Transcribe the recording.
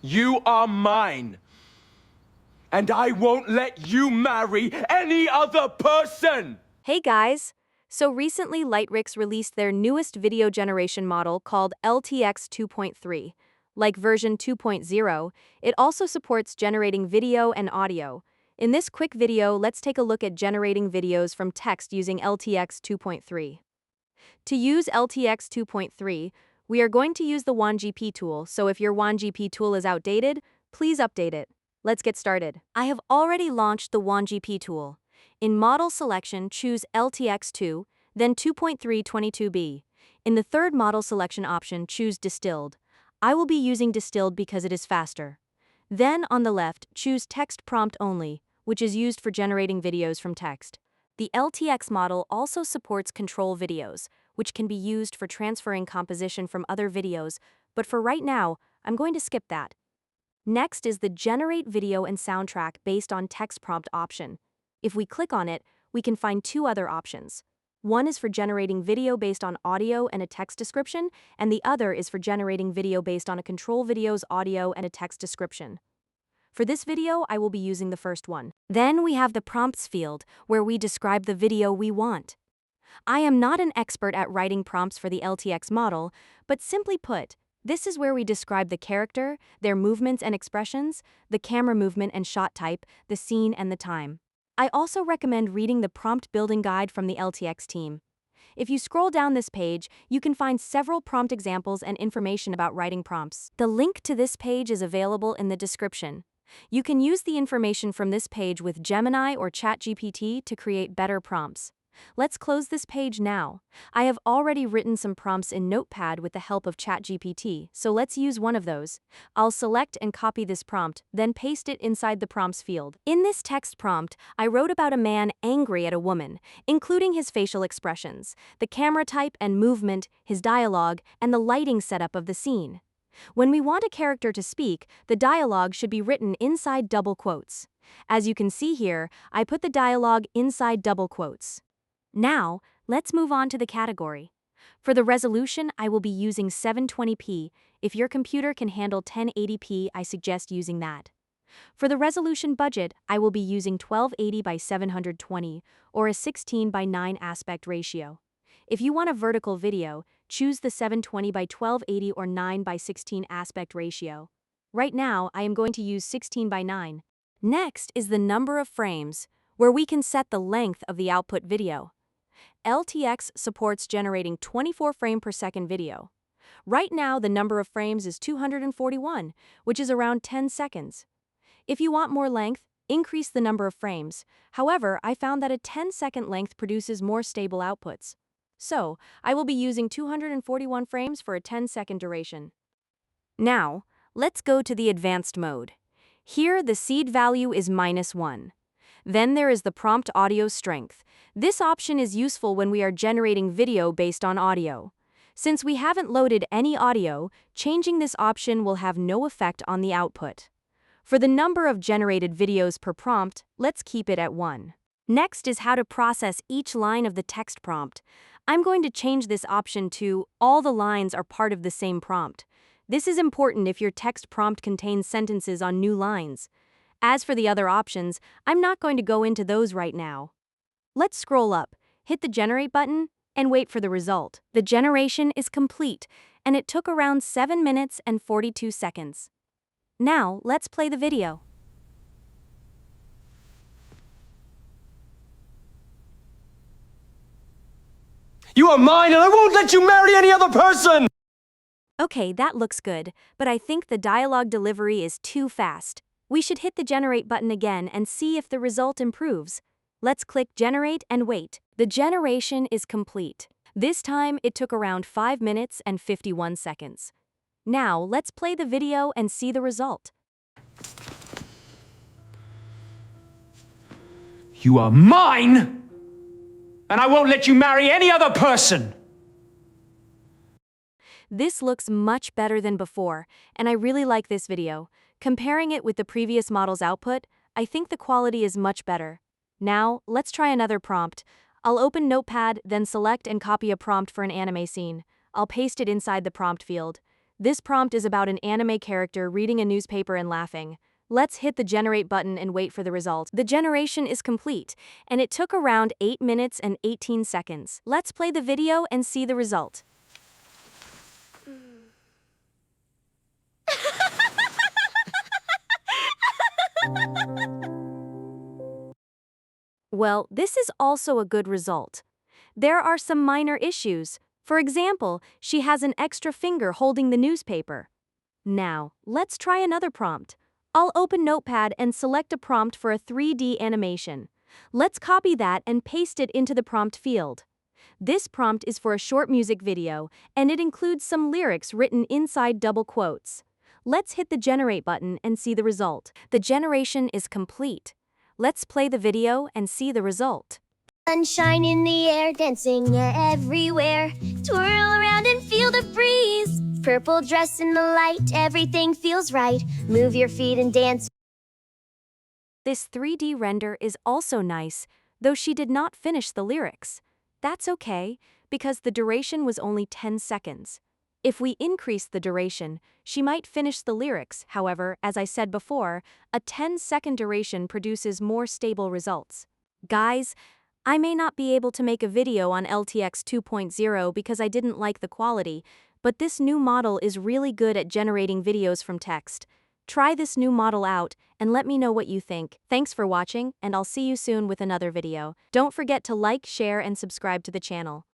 You are mine. And I won't let you marry any other person! Hey guys! So recently lighttricks released their newest video generation model called LTX 2.3. Like version 2.0, it also supports generating video and audio. In this quick video, let's take a look at generating videos from text using LTX 2.3. To use LTX 2.3, we are going to use the WanGP tool, so if your WanGP tool is outdated, please update it. Let's get started. I have already launched the WanGP tool. In Model Selection, choose LTX2, then 2.322B. In the third model selection option, choose Distilled. I will be using Distilled because it is faster. Then, on the left, choose Text Prompt Only, which is used for generating videos from text. The LTX model also supports control videos, which can be used for transferring composition from other videos, but for right now, I'm going to skip that. Next is the Generate Video and Soundtrack based on text prompt option. If we click on it, we can find two other options. One is for generating video based on audio and a text description, and the other is for generating video based on a control video's audio and a text description. For this video, I will be using the first one. Then we have the prompts field, where we describe the video we want. I am not an expert at writing prompts for the LTX model, but simply put, this is where we describe the character, their movements and expressions, the camera movement and shot type, the scene and the time. I also recommend reading the prompt building guide from the LTX team. If you scroll down this page, you can find several prompt examples and information about writing prompts. The link to this page is available in the description. You can use the information from this page with Gemini or ChatGPT to create better prompts. Let's close this page now. I have already written some prompts in Notepad with the help of ChatGPT, so let's use one of those. I'll select and copy this prompt, then paste it inside the prompts field. In this text prompt, I wrote about a man angry at a woman, including his facial expressions, the camera type and movement, his dialogue, and the lighting setup of the scene. When we want a character to speak, the dialogue should be written inside double quotes. As you can see here, I put the dialogue inside double quotes. Now, let's move on to the category. For the resolution, I will be using 720p. If your computer can handle 1080p, I suggest using that. For the resolution budget, I will be using 1280 by 720, or a 16 by 9 aspect ratio. If you want a vertical video, choose the 720 by 1280 or 9 by 16 aspect ratio. Right now, I am going to use 16 by 9. Next is the number of frames, where we can set the length of the output video. LTX supports generating 24 frame per second video. Right now, the number of frames is 241, which is around 10 seconds. If you want more length, increase the number of frames. However, I found that a 10-second length produces more stable outputs. So, I will be using 241 frames for a 10-second duration. Now, let's go to the advanced mode. Here, the seed value is -1. Then there is the prompt audio strength. This option is useful when we are generating video based on audio. Since we haven't loaded any audio, changing this option will have no effect on the output. For the number of generated videos per prompt, let's keep it at 1. Next is how to process each line of the text prompt. I'm going to change this option to all the lines are part of the same prompt. This is important if your text prompt contains sentences on new lines. As for the other options, I'm not going to go into those right now. Let's scroll up, hit the Generate button, and wait for the result. The generation is complete, and it took around 7 minutes and 42 seconds. Now, let's play the video. You are mine and I won't let you marry any other person! Okay, that looks good, but I think the dialogue delivery is too fast. We should hit the Generate button again and see if the result improves. Let's click Generate and wait. The generation is complete. This time, it took around 5 minutes and 51 seconds. Now, let's play the video and see the result. You are mine! And I won't let you marry any other person! This looks much better than before, and I really like this video. Comparing it with the previous model's output, I think the quality is much better. Now, let's try another prompt. I'll open Notepad, then select and copy a prompt for an anime scene. I'll paste it inside the prompt field. This prompt is about an anime character reading a newspaper and laughing. Let's hit the generate button and wait for the result. The generation is complete, and it took around 8 minutes and 18 seconds. Let's play the video and see the result. Well, this is also a good result. There are some minor issues. For example, she has an extra finger holding the newspaper. Now, let's try another prompt. I'll open Notepad and select a prompt for a 3D animation. Let's copy that and paste it into the prompt field. This prompt is for a short music video, and it includes some lyrics written inside double quotes. Let's hit the generate button and see the result. The generation is complete. Let's play the video and see the result. Sunshine in the air, dancing everywhere. Twirl around and feel the breeze. Purple dress in the light, everything feels right. Move your feet and dance. This 3D render is also nice, though she did not finish the lyrics. That's okay, because the duration was only 10 seconds. If we increase the duration, she might finish the lyrics. However, as I said before, a 10-second duration produces more stable results. Guys, I may not be able to make a video on LTX 2.0 because I didn't like the quality, but this new model is really good at generating videos from text. Try this new model out and let me know what you think. Thanks for watching, and I'll see you soon with another video. Don't forget to like, share, and subscribe to the channel.